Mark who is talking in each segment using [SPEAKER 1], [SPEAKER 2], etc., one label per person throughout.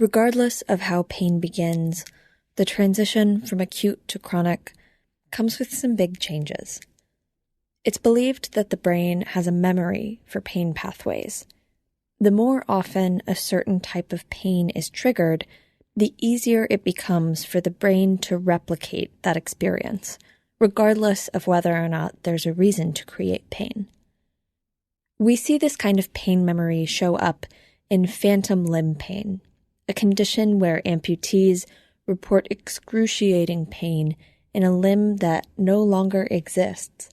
[SPEAKER 1] Regardless of how pain begins, the transition from acute to chronic comes with some big changes. It's believed that the brain has a memory for pain pathways. The more often a certain type of pain is triggered, the easier it becomes for the brain to replicate that experience, regardless of whether or not there's a reason to create pain. We see this kind of pain memory show up in phantom limb pain, a condition where amputees report excruciating pain in a limb that no longer exists.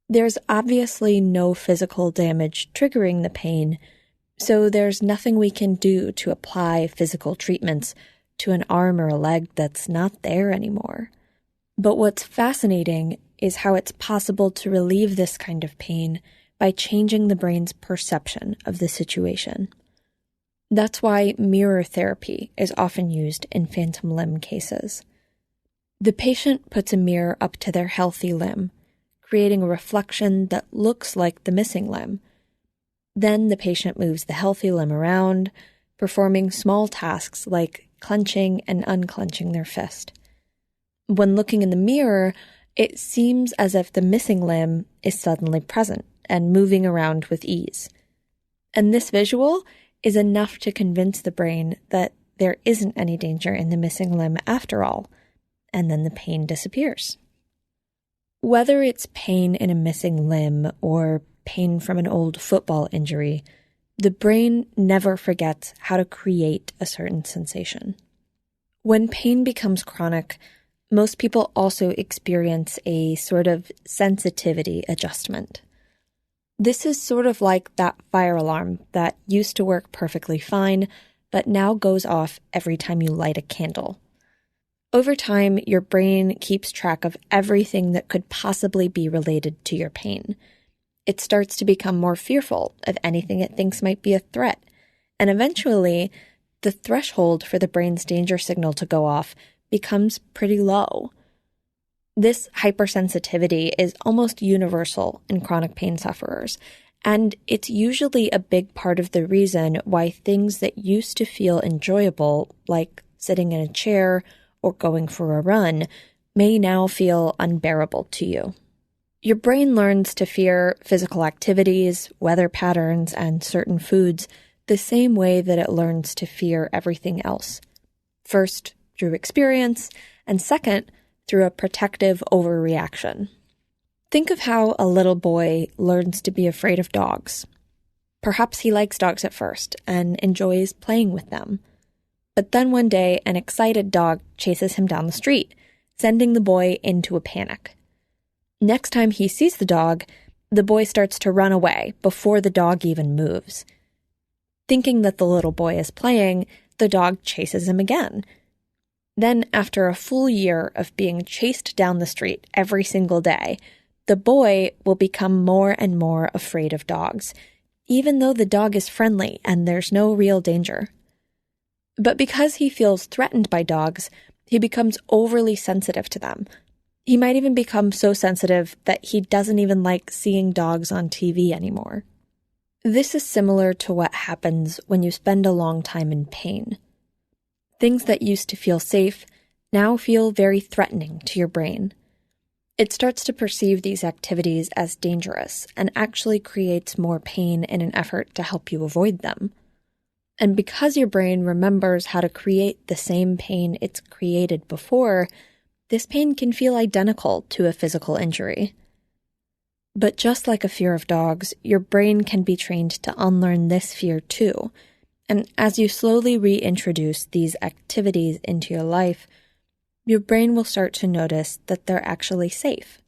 [SPEAKER 1] There's obviously no physical damage triggering the pain, so there's nothing we can do to apply physical treatments to an arm or a leg that's not there anymore. But what's fascinating is how it's possible to relieve this kind of pain by changing the brain's perception of the situation. That's why mirror therapy is often used in phantom limb cases. The patient puts a mirror up to their healthy limb, creating a reflection that looks like the missing limb. Then the patient moves the healthy limb around, performing small tasks like clenching and unclenching their fist. When looking in the mirror, it seems as if the missing limb is suddenly present and moving around with ease. And this visual is enough to convince the brain that there isn't any danger in the missing limb after all, and then the pain disappears. Whether it's pain in a missing limb or pain from an old football injury, the brain never forgets how to create a certain sensation. When pain becomes chronic, most people also experience a sort of sensitivity adjustment. This is sort of like that fire alarm that used to work perfectly fine, but now goes off every time you light a candle. Over time, your brain keeps track of everything that could possibly be related to your pain. It starts to become more fearful of anything it thinks might be a threat, and eventually, the threshold for the brain's danger signal to go off becomes pretty low. This hypersensitivity is almost universal in chronic pain sufferers, and it's usually a big part of the reason why things that used to feel enjoyable, like sitting in a chair or going for a run, may now feel unbearable to you. Your brain learns to fear physical activities, weather patterns, and certain foods the same way that it learns to fear everything else. First, through experience, and second, through a protective overreaction. Think of how a little boy learns to be afraid of dogs. Perhaps he likes dogs at first and enjoys playing with them. But then one day, an excited dog chases him down the street, sending the boy into a panic. Next time he sees the boy starts to run away before the dog even moves. Thinking that the little boy is playing, the dog chases him again. Then, after a full year of being chased down the street every single day, the boy will become more and more afraid of dogs, even though the dog is friendly and there's no real danger. But because he feels threatened by dogs, he becomes overly sensitive to them. He might even become so sensitive that he doesn't even like seeing dogs on TV anymore. This is similar to what happens when you spend a long time in pain. Things that used to feel safe now feel very threatening to your brain. It starts to perceive these activities as dangerous and actually creates more pain in an effort to help you avoid them. And because your brain remembers how to create the same pain it's created before, this pain can feel identical to a physical injury. But just like a fear of dogs, your brain can be trained to unlearn this fear too. And as you slowly reintroduce these activities into your life, your brain will start to notice that they're actually safe.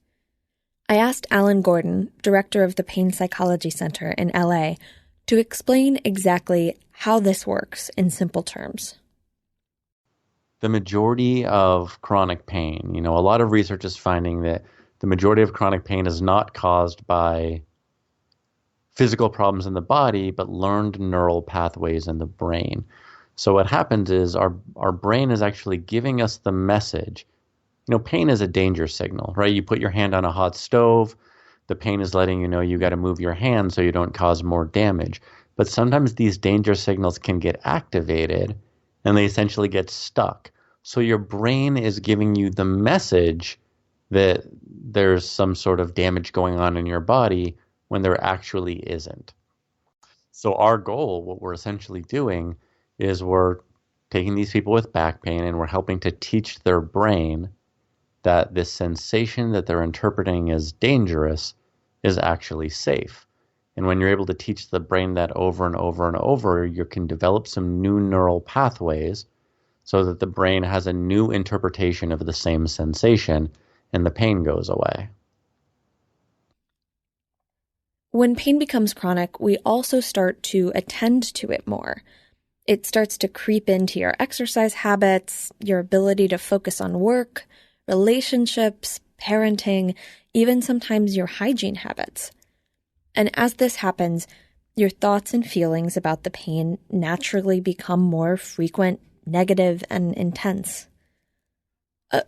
[SPEAKER 1] I asked Alan Gordon, director of the Pain Psychology Center in LA, to explain exactly how this works in simple terms.
[SPEAKER 2] The majority of chronic pain, a lot of research is finding that the majority of chronic pain is not caused by physical problems in the body, but learned neural pathways in the brain. So what happens is our brain is actually giving us the message. Pain is a danger signal, right? You put your hand on a hot stove, the pain is letting you know you got to move your hand so you don't cause more damage. But sometimes these danger signals can get activated and they essentially get stuck. So your brain is giving you the message that there's some sort of damage going on in your body when there actually isn't. So our goal, what we're essentially doing, is we're taking these people with back pain and we're helping to teach their brain that this sensation that they're interpreting as dangerous is actually safe. And when you're able to teach the brain that over and over and over, you can develop some new neural pathways so that the brain has a new interpretation of the same sensation and the pain goes away.
[SPEAKER 1] When pain becomes chronic, we also start to attend to it more. It starts to creep into your exercise habits, your ability to focus on work, relationships, parenting, even sometimes your hygiene habits. And as this happens, your thoughts and feelings about the pain naturally become more frequent, negative, and intense.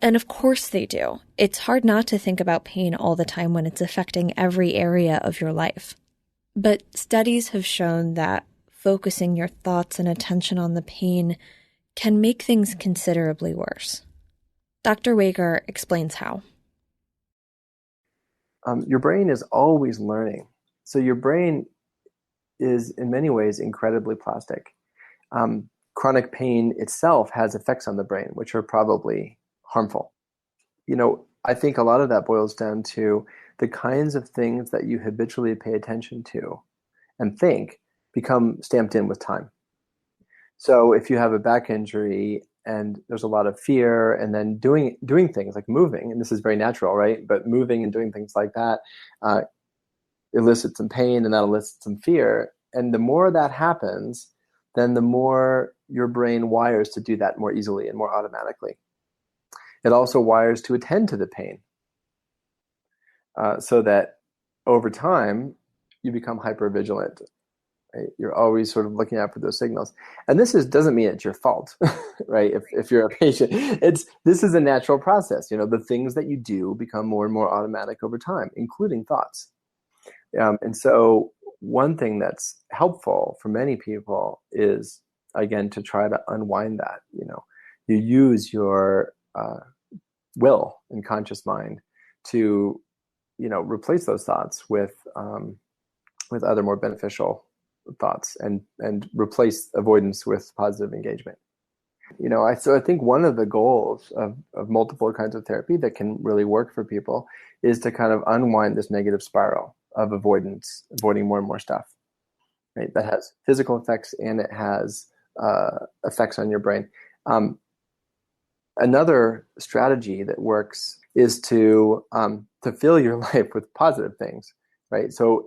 [SPEAKER 1] And of course they do. It's hard not to think about pain all the time when it's affecting every area of your life. But studies have shown that focusing your thoughts and attention on the pain can make things considerably worse. Dr. Wager explains how.
[SPEAKER 3] Your brain is always learning. So your brain is in many ways incredibly plastic. Chronic pain itself has effects on the brain, which are probably harmful. I think a lot of that boils down to the kinds of things that you habitually pay attention to and think become stamped in with time. So if you have a back injury and there's a lot of fear, and then doing things like moving, and this is very natural, right? But moving and doing things like that elicits some pain, and that elicits some fear. And the more that happens, then the more your brain wires to do that more easily and more automatically. It also wires to attend to the pain, so that over time you become hypervigilant. Right? You're always sort of looking out for those signals. And this doesn't mean it's your fault, right? If you're a patient, this is a natural process. The things that you do become more and more automatic over time, including thoughts. And so one thing that's helpful for many people is, again, to try to unwind that. You use your will and conscious mind to, replace those thoughts with other more beneficial thoughts and replace avoidance with positive engagement. So I think one of the goals of multiple kinds of therapy that can really work for people is to kind of unwind this negative spiral of avoiding more and more stuff, right? That has physical effects and it has effects on your brain. Another strategy that works is to fill your life with positive things, right? So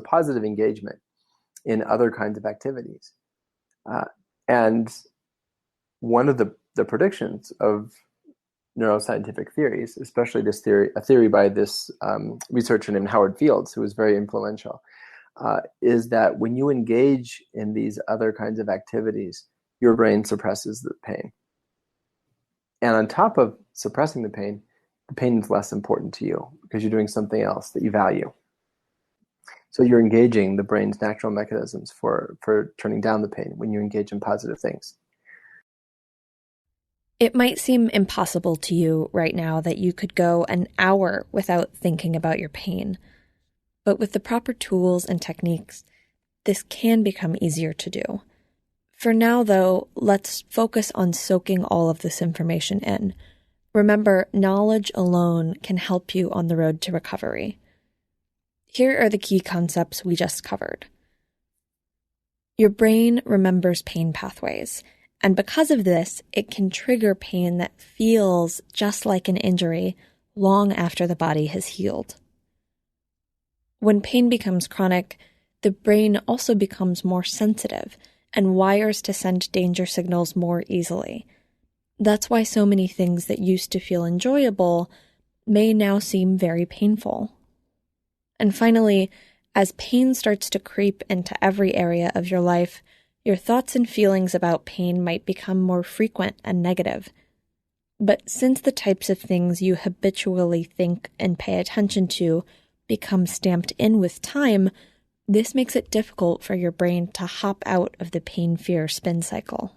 [SPEAKER 3] positive engagement in other kinds of activities. And one of the predictions of neuroscientific theories, especially a theory by this researcher named Howard Fields, who was very influential, is that when you engage in these other kinds of activities, your brain suppresses the pain. And on top of suppressing the pain is less important to you because you're doing something else that you value. So you're engaging the brain's natural mechanisms for turning down the pain when you engage in positive things.
[SPEAKER 1] It might seem impossible to you right now that you could go an hour without thinking about your pain. But with the proper tools and techniques, this can become easier to do. For now, though, let's focus on soaking all of this information in. Remember, knowledge alone can help you on the road to recovery. Here are the key concepts we just covered. Your brain remembers pain pathways, and because of this, it can trigger pain that feels just like an injury long after the body has healed. When pain becomes chronic, the brain also becomes more sensitive and wires to send danger signals more easily. That's why so many things that used to feel enjoyable may now seem very painful. And finally, as pain starts to creep into every area of your life, your thoughts and feelings about pain might become more frequent and negative. But since the types of things you habitually think and pay attention to become stamped in with time, this makes it difficult for your brain to hop out of the pain-fear spin cycle.